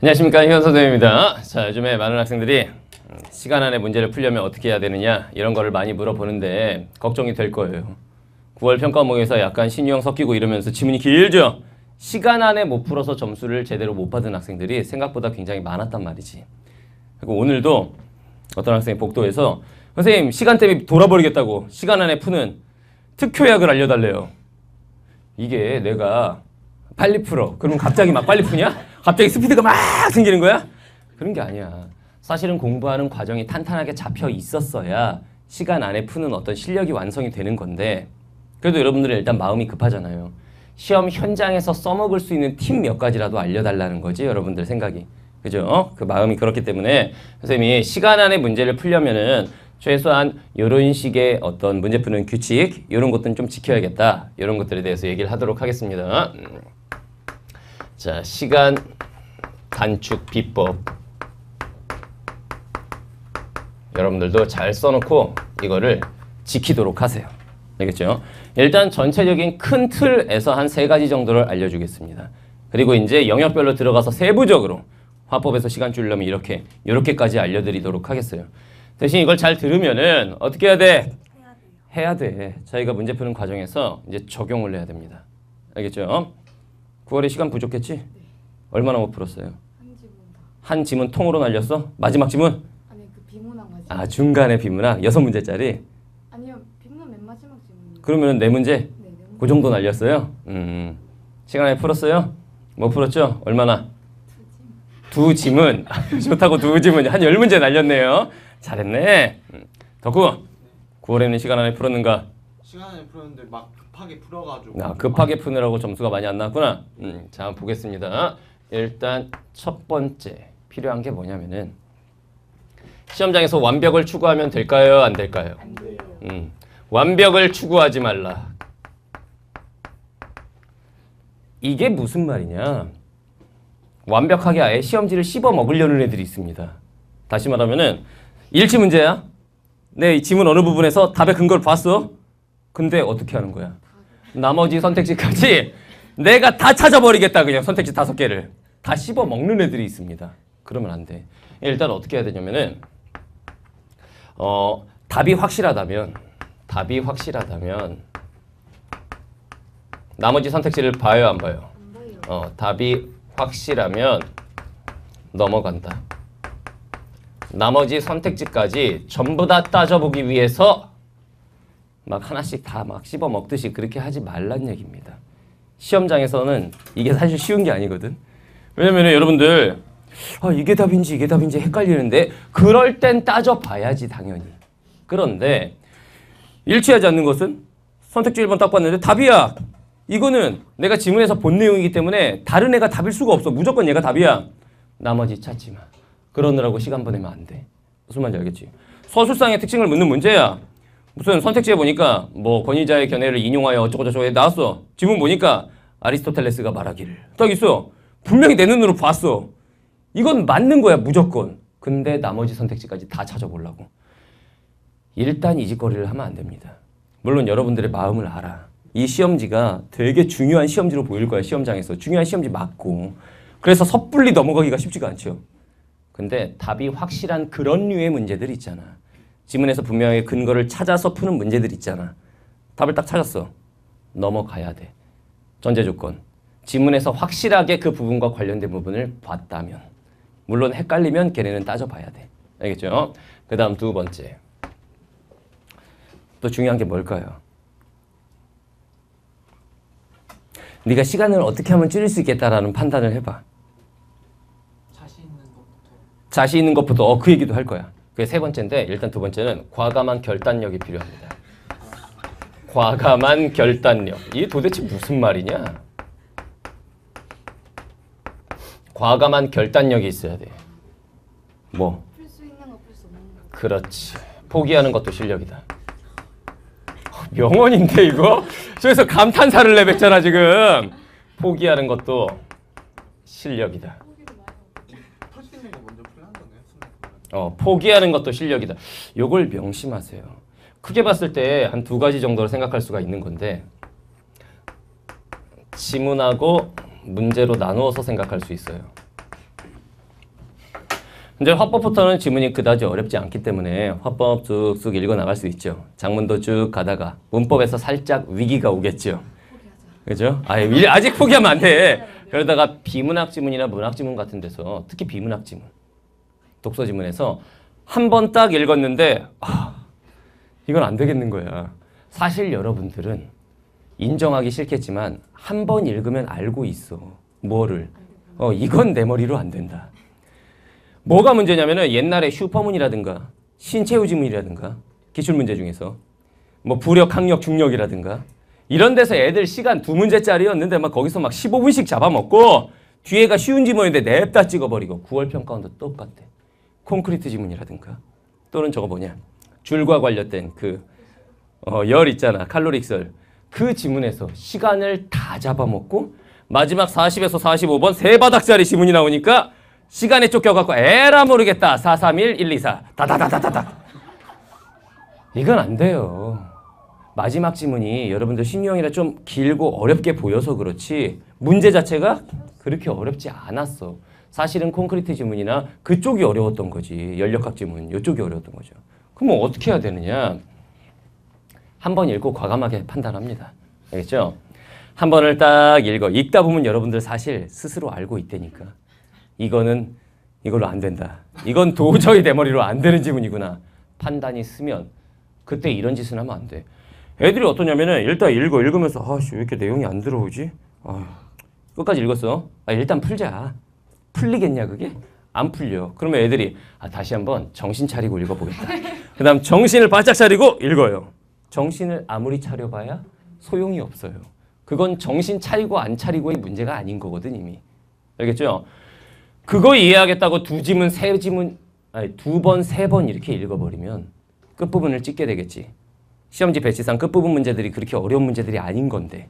안녕하십니까, 희원 선생님입니다. 자, 요즘에 많은 학생들이 시간 안에 문제를 풀려면 어떻게 해야 되느냐 이런 거를 많이 물어보는데 걱정이 될 거예요. 9월 평가원에서 약간 신유형 섞이고 이러면서 지문이 길죠? 시간 안에 못 풀어서 점수를 제대로 못 받은 학생들이 생각보다 굉장히 많았단 말이지. 그리고 오늘도 어떤 학생이 복도에서 선생님 시간 때문에 돌아버리겠다고 시간 안에 푸는 특효약을 알려달래요. 이게 내가 빨리 풀어. 그럼 갑자기 막 빨리 푸냐? 갑자기 스피드가 막 생기는 거야? 그런 게 아니야. 사실은 공부하는 과정이 탄탄하게 잡혀 있었어야 시간 안에 푸는 어떤 실력이 완성이 되는 건데 그래도 여러분들은 일단 마음이 급하잖아요. 시험 현장에서 써먹을 수 있는 팁 몇 가지라도 알려달라는 거지 여러분들 생각이. 그죠? 그 마음이 그렇기 때문에 선생님이 시간 안에 문제를 풀려면은 최소한 이런 식의 어떤 문제 푸는 규칙 이런 것들은 좀 지켜야겠다. 이런 것들에 대해서 얘기를 하도록 하겠습니다. 자, 시간 단축 비법 여러분들도 잘 써놓고 이거를 지키도록 하세요. 알겠죠? 일단 전체적인 큰 틀에서 한 3가지 정도를 알려주겠습니다. 그리고 이제 영역별로 들어가서 세부적으로 화법에서 시간 줄이려면 이렇게까지 알려드리도록 하겠어요. 대신 이걸 잘 들으면은 어떻게 해야 돼? 해야 돼. 저희가 문제 푸는 과정에서 이제 적용을 해야 됩니다. 알겠죠? 9월에 시간 부족했지? 얼마나 못 풀었어요? 한 지문 다. 한 지문 통으로 날렸어? 마지막 지문? 아니 그 비문학 마지막. 아, 중간에 비문학 6문제짜리? 아니요 비문 맨 마지막 지문. 그러면 4문제? 네, 그 정도 날렸어요? 시간에 풀었어요? 뭐 풀었죠? 얼마나? 2지문. 좋다고 2지문. 한 10문제 날렸네요. 잘했네. 덕후, 9월에는 시간 안에 풀었는가? 시간 안에 풀었는데 막 급하게 풀어가지고. 아, 급하게 푸느라고 점수가 많이 안 나왔구나. 자, 한번 보겠습니다. 일단 첫 번째 필요한 게 뭐냐면은 시험장에서 완벽을 추구하면 될까요? 안 될까요? 안 돼요. 완벽을 추구하지 말라. 이게 무슨 말이냐? 완벽하게 아예 시험지를 씹어 먹으려는 애들이 있습니다. 다시 말하면은 일치 문제야. 내 지문 어느 부분에서 답의 근거를 봤어? 근데 어떻게 하는 거야? 나머지 선택지까지 내가 다 찾아버리겠다. 그냥 선택지 5개를 다 씹어 먹는 애들이 있습니다. 그러면 안 돼. 일단 어떻게 해야 되냐면은 답이 확실하다면 나머지 선택지를 봐요, 안 봐요? 안 봐요. 답이 확실하면 넘어간다. 나머지 선택지까지 전부 다 따져보기 위해서 막 하나씩 다 막 씹어 먹듯이 그렇게 하지 말란 얘기입니다. 시험장에서는 이게 사실 쉬운 게 아니거든. 왜냐면 여러분들 이게 답인지 헷갈리는데 그럴 땐 따져봐야지 당연히. 그런데 일치하지 않는 것은 선택지 1번 딱 봤는데 답이야. 이거는 내가 지문에서 본 내용이기 때문에 다른 애가 답일 수가 없어. 무조건 얘가 답이야. 나머지 찾지 마. 그러느라고 시간 보내면 안 돼. 무슨 말인지 알겠지? 서술상의 특징을 묻는 문제야. 무슨 선택지에 보니까 뭐 권위자의 견해를 인용하여 어쩌고저쩌고 나왔어. 지문 보니까 아리스토텔레스가 말하기를 딱 있어. 분명히 내 눈으로 봤어. 이건 맞는 거야 무조건. 근데 나머지 선택지까지 다 찾아보려고. 일단 이 짓거리를 하면 안 됩니다. 물론 여러분들의 마음을 알아. 이 시험지가 되게 중요한 시험지로 보일 거야. 시험장에서. 중요한 시험지 맞고. 그래서 섣불리 넘어가기가 쉽지가 않죠. 근데 답이 확실한 그런 류의 문제들 있잖아. 지문에서 분명히 근거를 찾아서 푸는 문제들 있잖아. 답을 딱 찾았어. 넘어가야 돼. 전제 조건. 지문에서 확실하게 그 부분과 관련된 부분을 봤다면. 물론 헷갈리면 걔네는 따져봐야 돼. 알겠죠? 그 다음 2번째. 또 중요한 게 뭘까요? 네가 시간을 어떻게 하면 줄일 수 있겠다라는 판단을 해봐. 자신 있는 것부터 그 얘기도 할 거야. 그게 3번째인데 일단 2번째는 과감한 결단력이 필요합니다. 과감한 결단력. 이게 도대체 무슨 말이냐? 과감한 결단력이 있어야 돼. 뭐? 풀 수 있는 거 풀 수 없는 거. 그렇지. 포기하는 것도 실력이다. 명언인데 이거? 저기서 감탄사를 내뱉잖아 지금. 포기하는 것도 실력이다. 터지는 거 먼저 풀는 거네요. 포기하는 것도 실력이다. 요걸 명심하세요. 크게 봤을 때 한 2가지 정도로 생각할 수가 있는 건데 지문하고 문제로 나누어서 생각할 수 있어요. 이제 화법부터는 지문이 그다지 어렵지 않기 때문에 화법 쑥쑥 읽어 나갈 수 있죠. 작문도 쭉 가다가 문법에서 살짝 위기가 오겠죠. 그죠? 아직 포기하면 안 돼. 그러다가 비문학 지문이나 문학 지문 같은 데서 특히 비문학 지문, 독서 지문에서 한 번 딱 읽었는데 이건 안 되겠는 거야. 사실 여러분들은 인정하기 싫겠지만 한 번 읽으면 알고 있어. 뭐를? 이건 내 머리로 안 된다. 뭐가 문제냐면은 옛날에 슈퍼문이라든가 신체유 지문이라든가 기출문제 중에서 뭐 부력, 학력, 중력이라든가 이런 데서 애들 시간 2문제짜리였는데 막 거기서 막 15분씩 잡아먹고 뒤에가 쉬운 지문인데 냅다 찍어버리고 9월 평가원도 똑같대. 콘크리트 지문이라든가 또는 저거 뭐냐 줄과 관련된 열 있잖아. 칼로릭설. 그 지문에서 시간을 다 잡아먹고 마지막 40에서 45번 세 바닥짜리 지문이 나오니까 시간에 쫓겨갖고 에라 모르겠다. 4, 3, 1, 1, 2, 4 다다다다다다. 이건 안 돼요. 마지막 지문이 여러분들 신유형이라 좀 길고 어렵게 보여서 그렇지 문제 자체가 그렇게 어렵지 않았어. 사실은 콘크리트 지문이나 그쪽이 어려웠던 거지. 연력학 지문 이쪽이 어려웠던 거죠. 그럼 어떻게 해야 되느냐. 한 번 읽고 과감하게 판단합니다. 알겠죠? 한 번을 딱 읽다 보면 여러분들 사실 스스로 알고 있다니까. 이걸로 안 된다. 이건 도저히 내 머리로 안 되는 지문이구나. 판단이 쓰면 그때 이런 짓은 하면 안 돼. 애들이 어떠냐면은 일단 읽으면서 왜 이렇게 내용이 안 들어오지? 끝까지 읽었어. 일단 풀자. 풀리겠냐 그게? 안 풀려. 그러면 애들이 다시 한번 정신 차리고 읽어보겠다. 그 다음 정신을 바짝 차리고 읽어요. 정신을 아무리 차려봐야 소용이 없어요. 그건 정신 차리고 안 차리고의 문제가 아닌 거거든 이미. 알겠죠? 그거 이해하겠다고 두 번, 세 번 이렇게 읽어버리면 끝부분을 찍게 되겠지. 시험지 배치상 끝부분 문제들이 그렇게 어려운 문제들이 아닌 건데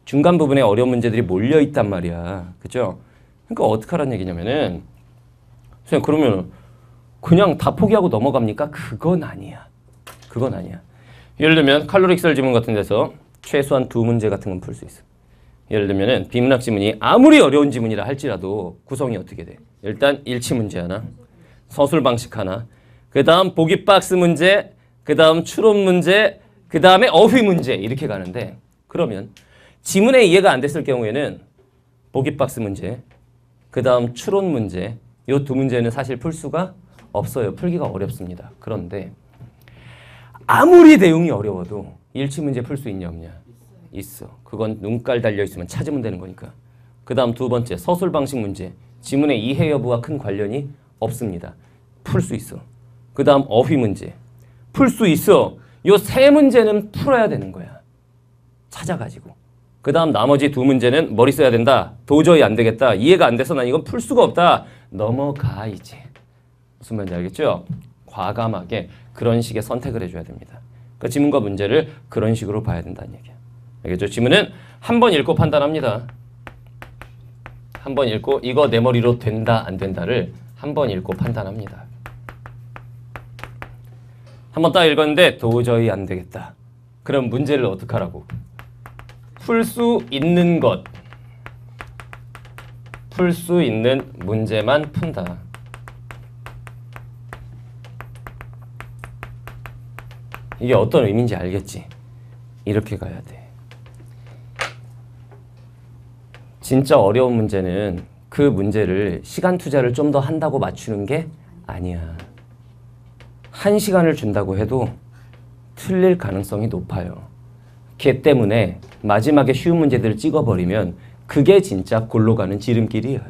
중간 부분에 어려운 문제들이 몰려있단 말이야. 그죠? 그러니까 어떡하라는 얘기냐면은 선생님 그러면 그냥 다 포기하고 넘어갑니까? 그건 아니야. 그건 아니야. 예를 들면 칼로릭설 지문 같은 데서 최소한 2문제 같은 건 풀 수 있어. 예를 들면은 비문학 지문이 아무리 어려운 지문이라 할지라도 구성이 어떻게 돼? 일단 일치 문제 하나, 서술 방식 하나, 그 다음 보기 박스 문제, 그 다음 추론 문제, 그 다음에 어휘 문제 이렇게 가는데 그러면 지문에 이해가 안 됐을 경우에는 보기 박스 문제, 그 다음 추론 문제 이 2문제는 사실 풀 수가 없어요. 풀기가 어렵습니다. 그런데 아무리 내용이 어려워도 일치 문제 풀 수 있냐 없냐? 있어. 그건 눈깔 달려있으면 찾으면 되는 거니까. 그 다음 2번째 서술 방식 문제. 지문의 이해 여부와 큰 관련이 없습니다. 풀 수 있어. 그 다음 어휘 문제. 풀 수 있어. 요 3문제는 풀어야 되는 거야. 찾아가지고. 그 다음 나머지 2문제는 머리 써야 된다. 도저히 안 되겠다. 이해가 안 돼서 난 이건 풀 수가 없다. 넘어가 이제. 무슨 말인지 알겠죠? 과감하게 그런 식의 선택을 해줘야 됩니다. 그 지문과 문제를 그런 식으로 봐야 된다는 얘기야. 알겠죠? 지문은 한 번 읽고 판단합니다. 한 번 읽고 이거 내 머리로 된다 안 된다를 한 번 읽고 판단합니다. 한 번 딱 읽었는데 도저히 안 되겠다. 그럼 문제를 어떻게 하라고? 풀 수 있는 것. 풀 수 있는 문제만 푼다. 이게 어떤 의미인지 알겠지? 이렇게 가야 돼. 진짜 어려운 문제는 그 문제를 시간 투자를 좀 더 한다고 맞추는 게 아니야. 1시간을 준다고 해도 틀릴 가능성이 높아요. 걔 때문에 마지막에 쉬운 문제들을 찍어버리면 그게 진짜 골로 가는 지름길이야.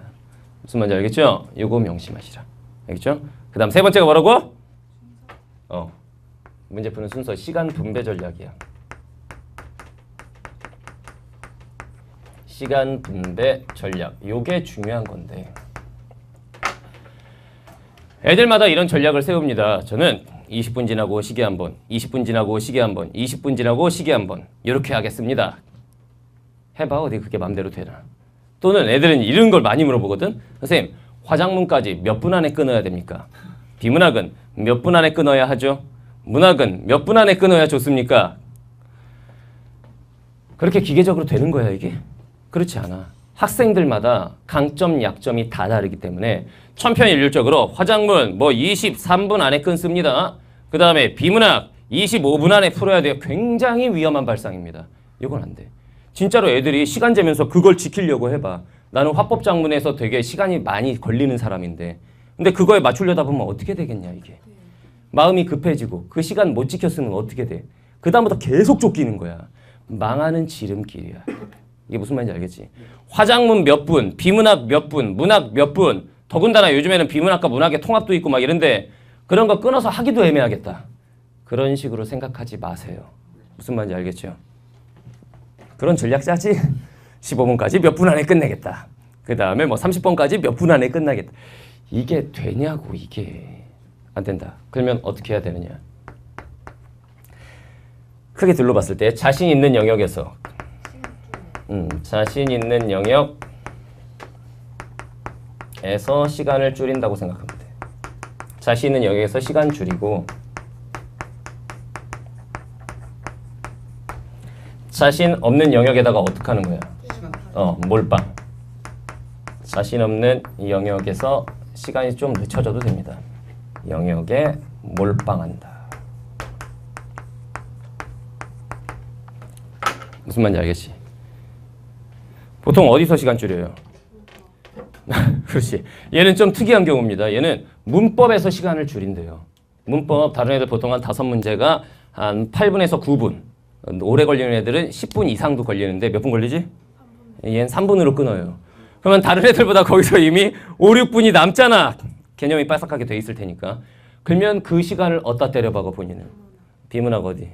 무슨 말인지 알겠죠? 요거 명심하시라. 알겠죠? 그 다음 3번째가 뭐라고? 문제 푸는 순서 시간 분배 전략이야. 시간 분배 전략. 요게 중요한 건데 애들마다 이런 전략을 세웁니다. 저는 20분 지나고 시계 한 번, 20분 지나고 시계 한 번, 20분 지나고 시계 한 번 이렇게 하겠습니다. 해봐. 어디 그게 맘대로 되나. 또는 애들은 이런 걸 많이 물어보거든. 선생님 화작문까지 몇 분 안에 끊어야 됩니까? 비문학은 몇 분 안에 끊어야 하죠? 문학은 몇 분 안에 끊어야 좋습니까? 그렇게 기계적으로 되는 거야 이게? 그렇지 않아. 학생들마다 강점, 약점이 다 다르기 때문에 천편일률적으로 화작문 뭐 23분 안에 끊습니다. 그 다음에 비문학 25분 안에 풀어야 돼요. 굉장히 위험한 발상입니다. 이건 안 돼. 진짜로 애들이 시간 재면서 그걸 지키려고 해봐. 나는 화법 작문에서 되게 시간이 많이 걸리는 사람인데 근데 그거에 맞추려다 보면 어떻게 되겠냐 이게. 마음이 급해지고 그 시간 못 지켰으면 어떻게 돼. 그 다음부터 계속 쫓기는 거야. 망하는 지름길이야. 이게 무슨 말인지 알겠지? 화작문 몇 분, 비문학 몇 분, 문학 몇 분. 더군다나 요즘에는 비문학과 문학의 통합도 있고 막 이런데 그런 거 끊어서 하기도 애매하겠다. 그런 식으로 생각하지 마세요. 무슨 말인지 알겠죠? 그런 전략 짜지? 15분까지 몇 분 안에 끝내겠다. 그 다음에 뭐 30번까지 몇 분 안에 끝나겠다. 이게 되냐고 이게. 안 된다. 그러면 어떻게 해야 되느냐? 크게 둘러봤을 때 자신 있는 영역에서 자신 있는 영역에서 시간을 줄인다고 생각하면 돼. 자신 있는 영역에서 시간 줄이고 자신 없는 영역에다가 어떻게 하는 거야? 몰빵. 자신 없는 영역에서 시간이 좀 늦춰져도 됩니다. 영역에 몰빵한다. 무슨 말인지 알겠지? 보통 어디서 시간 줄여요? 그렇지. 얘는 좀 특이한 경우입니다. 얘는 문법에서 시간을 줄인대요. 문법 다른 애들 보통 한 5문제가 한 8분에서 9분. 오래 걸리는 애들은 10분 이상도 걸리는데 몇 분 걸리지? 얘는 3분으로 끊어요. 그러면 다른 애들보다 거기서 이미 5, 6분이 남잖아. 개념이 빠삭하게 돼 있을 테니까. 그러면 그 시간을 어디다 때려박아 본인은? 비문학 어디?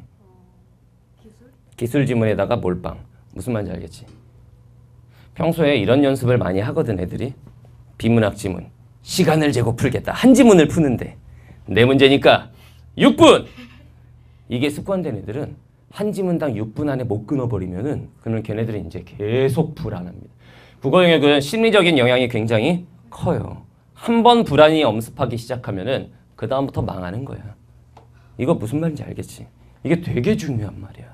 기술 지문에다가 몰빵. 무슨 말인지 알겠지? 평소에 이런 연습을 많이 하거든 애들이. 비문학 지문. 시간을 재고 풀겠다. 한 지문을 푸는데 네 문제니까 6분! 이게 습관된 애들은 한 지문당 6분 안에 못 끊어버리면은 그러면 걔네들은 이제 계속 불안합니다. 국어 영역은 심리적인 영향이 굉장히 커요. 한 번 불안이 엄습하기 시작하면은 그 다음부터 망하는 거야. 이거 무슨 말인지 알겠지? 이게 되게 중요한 말이야.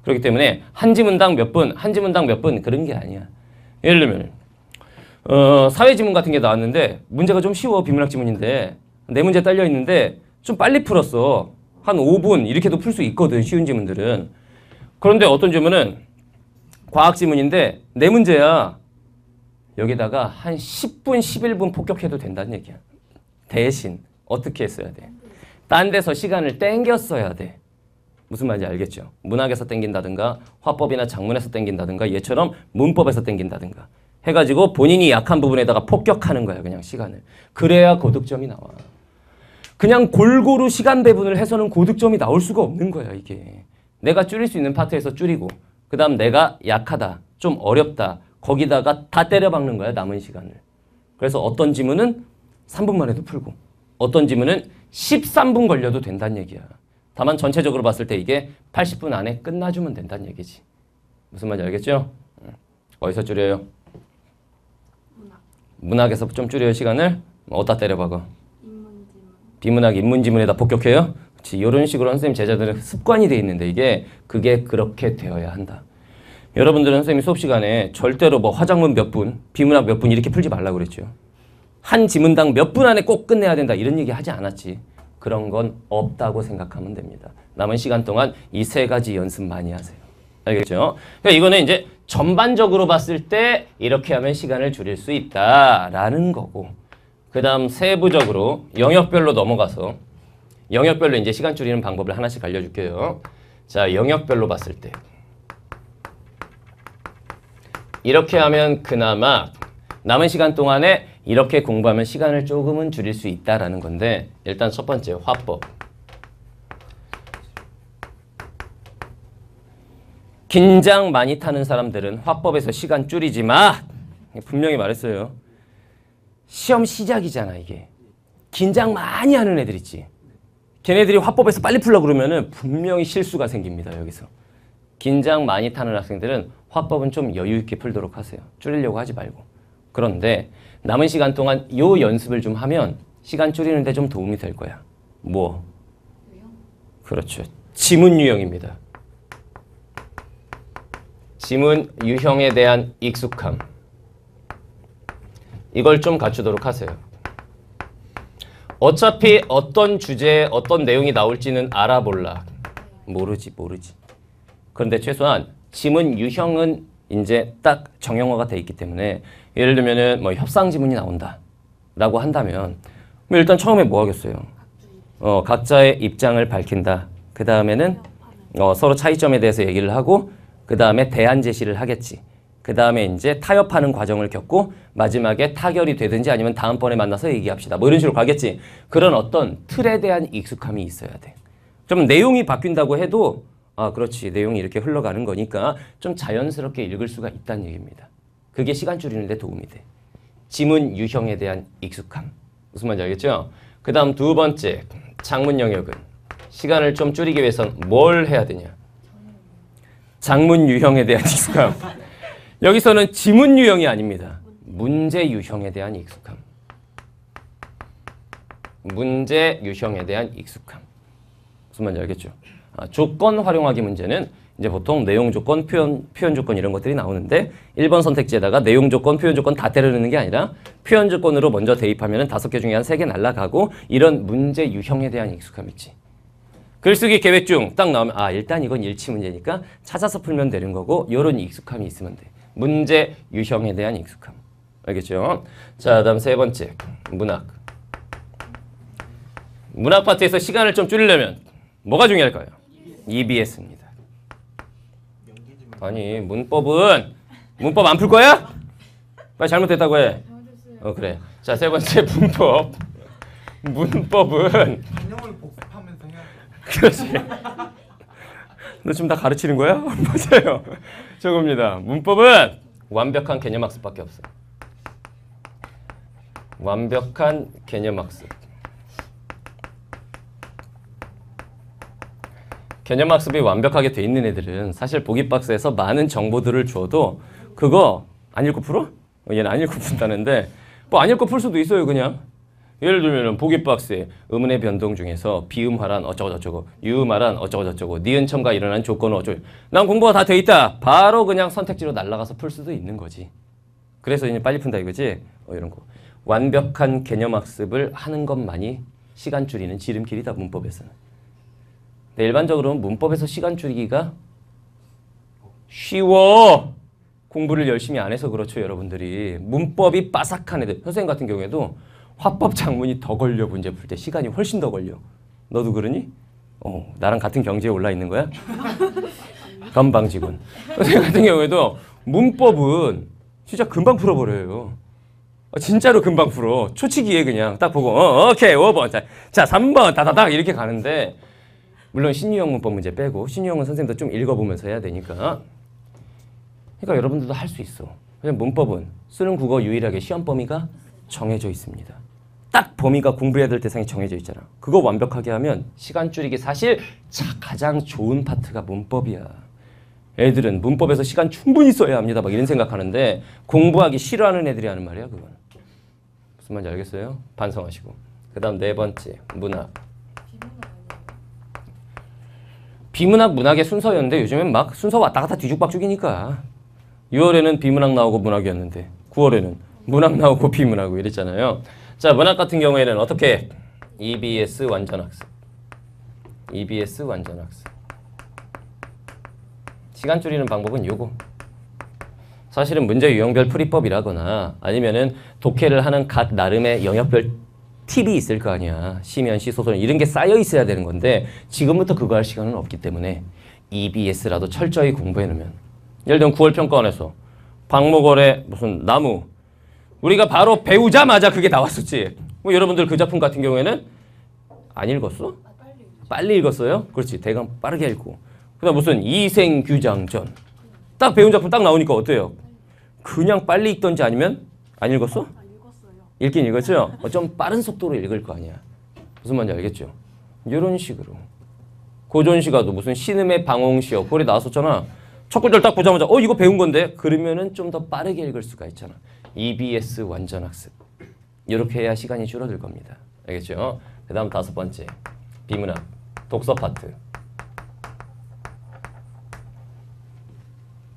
그렇기 때문에 한 지문당 몇 분, 한 지문당 몇 분 그런 게 아니야. 예를 들면 사회 지문 같은 게 나왔는데 문제가 좀 쉬워. 비문학 지문인데 네 문제 딸려 있는데 좀 빨리 풀었어. 한 5분 이렇게도 풀 수 있거든. 쉬운 지문들은. 그런데 어떤 지문은 과학 지문인데 네 문제야. 여기다가 한 10분, 11분 폭격해도 된다는 얘기야. 대신 어떻게 했어야 돼? 딴 데서 시간을 땡겼어야 돼. 무슨 말인지 알겠죠? 문학에서 땡긴다든가 화법이나 작문에서 땡긴다든가 얘처럼 문법에서 땡긴다든가 해가지고 본인이 약한 부분에다가 폭격하는 거야. 그냥 시간을. 그래야 고득점이 나와. 그냥 골고루 시간 배분을 해서는 고득점이 나올 수가 없는 거야. 이게. 내가 줄일 수 있는 파트에서 줄이고 그 다음 내가 약하다, 좀 어렵다 거기다가 다 때려박는 거야. 남은 시간을. 그래서 어떤 지문은 3분 만에도 풀고 어떤 지문은 13분 걸려도 된다는 얘기야. 다만 전체적으로 봤을 때 이게 80분 안에 끝나주면 된다는 얘기지. 무슨 말인지 알겠죠? 어디서 줄여요? 문학에서 좀 줄여요 시간을? 어디다 때려박아? 비문학 인문지문에다 폭격해요? 그렇지. 이런 식으로 선생님 제자들은 습관이 돼 있는데 그게 그렇게 되어야 한다. 여러분들은 선생님이 수업 시간에 절대로 뭐 화작문 몇 분, 비문학 몇 분 이렇게 풀지 말라고 그랬죠. 한 지문당 몇 분 안에 꼭 끝내야 된다 이런 얘기 하지 않았지. 그런 건 없다고 생각하면 됩니다. 남은 시간 동안 이 세 가지 연습 많이 하세요. 알겠죠? 그러니까 이거는 이제 전반적으로 봤을 때 이렇게 하면 시간을 줄일 수 있다라는 거고 그 다음 세부적으로 영역별로 넘어가서 영역별로 이제 시간 줄이는 방법을 하나씩 알려줄게요. 자, 영역별로 봤을 때 이렇게 하면 그나마 남은 시간 동안에 이렇게 공부하면 시간을 조금은 줄일 수 있다라는 건데 일단 첫 번째 화법. 긴장 많이 타는 사람들은 화법에서 시간 줄이지 마. 분명히 말했어요. 시험 시작이잖아 이게. 긴장 많이 하는 애들 있지. 걔네들이 화법에서 빨리 풀려고 그러면은 분명히 실수가 생깁니다. 여기서. 긴장 많이 타는 학생들은 화법은 좀 여유 있게 풀도록 하세요. 줄이려고 하지 말고. 그런데 남은 시간 동안 요 연습을 좀 하면 시간 줄이는데 좀 도움이 될 거야. 뭐? 그렇죠. 지문 유형입니다. 지문 유형에 대한 익숙함. 이걸 좀 갖추도록 하세요. 어차피 어떤 주제에 어떤 내용이 나올지는 알아볼라. 모르지. 그런데 최소한 지문 유형은 이제 딱 정형화가 돼 있기 때문에 예를 들면은 뭐 협상 지문이 나온다라고 한다면 뭐 일단 처음에 뭐 하겠어요? 각자의 입장을 밝힌다. 그 다음에는 서로 차이점에 대해서 얘기를 하고 그 다음에 대안 제시를 하겠지. 그 다음에 이제 타협하는 과정을 겪고 마지막에 타결이 되든지 아니면 다음번에 만나서 얘기합시다. 뭐 이런 식으로 가겠지. 그런 어떤 틀에 대한 익숙함이 있어야 돼. 좀 내용이 바뀐다고 해도 아 그렇지 내용이 이렇게 흘러가는 거니까 좀 자연스럽게 읽을 수가 있다는 얘기입니다. 그게 시간 줄이는 데 도움이 돼. 지문 유형에 대한 익숙함. 무슨 말인지 알겠죠? 그 다음 두 번째 장문 영역은 시간을 좀 줄이기 위해선 뭘 해야 되냐? 장문 유형에 대한 익숙함. 여기서는 지문 유형이 아닙니다. 문제 유형에 대한 익숙함. 문제 유형에 대한 익숙함. 무슨 말인지 알겠죠? 조건 활용하기 문제는 이제 보통 내용 조건, 표현 조건 이런 것들이 나오는데 1번 선택지에다가 내용 조건, 표현 조건 다 때려 넣는 게 아니라 표현 조건으로 먼저 대입하면 5개 중에 한 3개 날라가고 이런 문제 유형에 대한 익숙함 있지. 글쓰기 계획 중 딱 나오면 일단 이건 일치 문제니까 찾아서 풀면 되는 거고 이런 익숙함이 있으면 돼. 문제 유형에 대한 익숙함. 알겠죠? 자, 다음 세 번째 문학. 문학 파트에서 시간을 좀 줄이려면 뭐가 중요할까요? EBS입니다. 아니 문법 안 풀 거야? 빨리 잘못됐다고 해. 그래. 자, 세 번째 문법은 단영을 복습하면서 해야 돼. 그렇지. 너 지금 다 가르치는 거야? 맞아요. 저겁니다. 문법은 완벽한 개념학습밖에 없어요. 완벽한 개념학습. 개념학습이 완벽하게 돼 있는 애들은 사실 보기박스에서 많은 정보들을 주어도 그거 안 읽고 풀어? 얘는 안 읽고 푼다는데 뭐 안 읽고 풀 수도 있어요 그냥. 예를 들면 보기박스에 의문의 변동 중에서 비음화란 어쩌고저쩌고 유음화란 어쩌고저쩌고 니은 첨가 일어난 조건은 어쩌고 난 공부가 다 돼 있다. 바로 그냥 선택지로 날아가서 풀 수도 있는 거지. 그래서 이제 빨리 푼다 이거지. 이런 거. 완벽한 개념학습을 하는 것만이 시간 줄이는 지름길이다 문법에서는. 근데 일반적으로는 문법에서 시간 줄이기가 쉬워. 공부를 열심히 안 해서 그렇죠 여러분들이. 문법이 빠삭한 애들. 선생님 같은 경우에도 화법 작문이 더 걸려 문제 풀 때 시간이 훨씬 더 걸려. 너도 그러니? 나랑 같은 경지에 올라 있는 거야? 건방지군. 선생님 같은 경우에도 문법은 진짜 금방 풀어버려요. 진짜로 금방 풀어. 초치기에 그냥 딱 보고 오케이 5번 자 3번 다다닥 이렇게 가는데 물론 신유형 문법 문제 빼고 신유형은 선생님도 좀 읽어보면서 해야 되니까 그러니까 여러분들도 할 수 있어. 그냥 문법은 쓰는 국어 유일하게 시험 범위가 정해져 있습니다. 딱 범위가 공부해야 될 대상이 정해져 있잖아. 그거 완벽하게 하면 시간 줄이기 사실 가장 좋은 파트가 문법이야. 애들은 문법에서 시간 충분히 써야 합니다. 막 이런 생각하는데 공부하기 싫어하는 애들이 하는 말이야 그건. 무슨 말인지 알겠어요? 반성하시고. 그 다음 네 번째 문학. 비문학 문학의 순서였는데 요즘엔 막 순서 왔다 갔다 뒤죽박죽이니까 6월에는 비문학 나오고 문학이었는데 9월에는 문학 나오고 비문하고 이랬잖아요. 자, 문학 같은 경우에는 어떻게? EBS 완전학습. EBS 완전학습. 시간 줄이는 방법은 요거. 사실은 문제 유형별 풀이법이라거나 아니면은 독해를 하는 각 나름의 영역별 팁이 있을 거 아니야. 시면, 시소설 이런 게 쌓여 있어야 되는 건데 지금부터 그거 할 시간은 없기 때문에 EBS라도 철저히 공부해 놓으면 예를 들면 9월 평가원에서 박목월의 무슨 나무 우리가 바로 배우자마자 그게 나왔었지. 뭐 여러분들 그 작품 같은 경우에는 안 읽었어? 빨리 읽었어요? 그렇지. 대강 빠르게 읽고. 그다음 무슨 이생규장전. 딱 배운 작품 딱 나오니까 어때요? 그냥 빨리 읽던지 아니면 안 읽었어? 읽긴 읽었죠? 좀 빠른 속도로 읽을 거 아니야. 무슨 말인지 알겠죠? 이런 식으로. 고전시가도 무슨 신음의 방홍시어 그래 나왔었잖아. 첫 구절 딱 보자마자 이거 배운 건데 그러면은 좀 더 빠르게 읽을 수가 있잖아. EBS 완전학습. 이렇게 해야 시간이 줄어들 겁니다. 알겠죠? 그 다음 다섯 번째 비문학 독서 파트.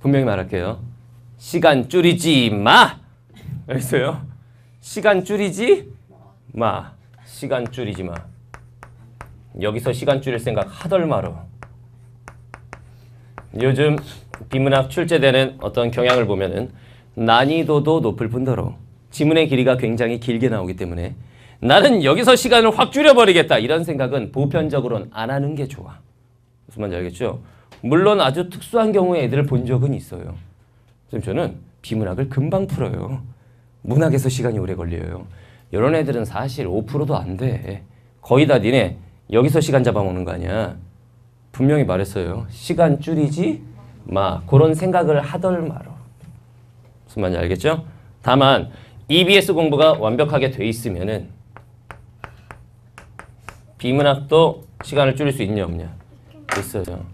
분명히 말할게요. 시간 줄이지 마! 알겠어요? 시간 줄이지 마. 시간 줄이지 마. 여기서 시간 줄일 생각 하덜 말어. 요즘 비문학 출제되는 어떤 경향을 보면은 난이도도 높을 뿐더러 지문의 길이가 굉장히 길게 나오기 때문에 나는 여기서 시간을 확 줄여버리겠다 이런 생각은 보편적으로는 안 하는 게 좋아. 무슨 말인지 알겠죠? 물론 아주 특수한 경우에 애들을 본 적은 있어요. 선생님 저는 비문학을 금방 풀어요. 문학에서 시간이 오래 걸려요. 이런 애들은 사실 5%도 안 돼. 거의 다 니네 여기서 시간 잡아먹는 거 아니야. 분명히 말했어요. 시간 줄이지 마. 그런 생각을 하덜 말어. 무슨 말인지 알겠죠? 다만 EBS 공부가 완벽하게 돼 있으면은 비문학도 시간을 줄일 수 있냐 없냐? 있어요.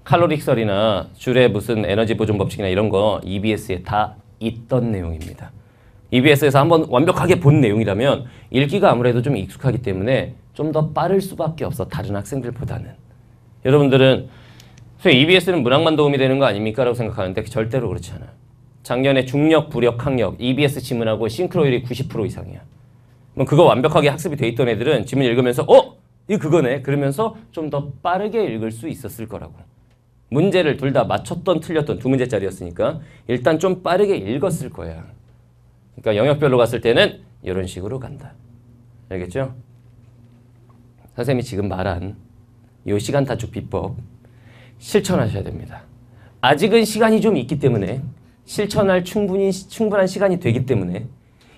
칼로릭설이나 줄의 무슨 에너지 보존 법칙이나 이런 거 EBS에 다 있던 내용입니다. EBS에서 한번 완벽하게 본 내용이라면 읽기가 아무래도 좀 익숙하기 때문에 좀 더 빠를 수밖에 없어. 다른 학생들보다는. 여러분들은 EBS는 문학만 도움이 되는 거 아닙니까? 라고 생각하는데 절대로 그렇지 않아. 작년에 중력, 부력, 학력, EBS 지문하고 싱크로율이 90% 이상이야. 그럼 그거 완벽하게 학습이 돼 있던 애들은 지문 읽으면서 이거 그거네. 그러면서 좀 더 빠르게 읽을 수 있었을 거라고. 문제를 둘 다 맞췄던 틀렸던 두 문제짜리였으니까 일단 좀 빠르게 읽었을 거야. 그러니까 영역별로 갔을 때는 이런 식으로 간다. 알겠죠? 선생님이 지금 말한 이 시간 단축 비법 실천하셔야 됩니다. 아직은 시간이 좀 있기 때문에 실천할 충분한 시간이 되기 때문에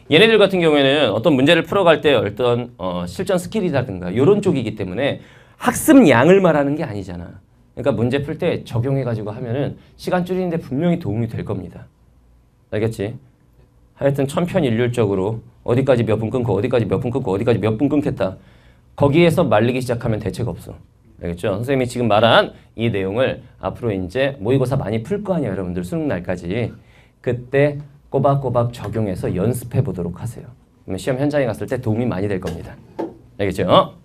얘네들 같은 경우에는 어떤 문제를 풀어갈 때 어떤 실전 스킬이라든가 이런 쪽이기 때문에 학습 양을 말하는 게 아니잖아. 그러니까 문제 풀 때 적용해가지고 하면은 시간 줄이는데 분명히 도움이 될 겁니다. 알겠지? 하여튼 천편일률적으로 어디까지 몇 분 끊고 어디까지 몇 분 끊고 어디까지 몇 분 끊겠다. 거기에서 말리기 시작하면 대책 없어. 알겠죠? 선생님이 지금 말한 이 내용을 앞으로 이제 모의고사 많이 풀 거 아니에요, 여러분들. 수능 날까지. 그때 꼬박꼬박 적용해서 연습해 보도록 하세요. 그러면 시험 현장에 갔을 때 도움이 많이 될 겁니다. 알겠죠?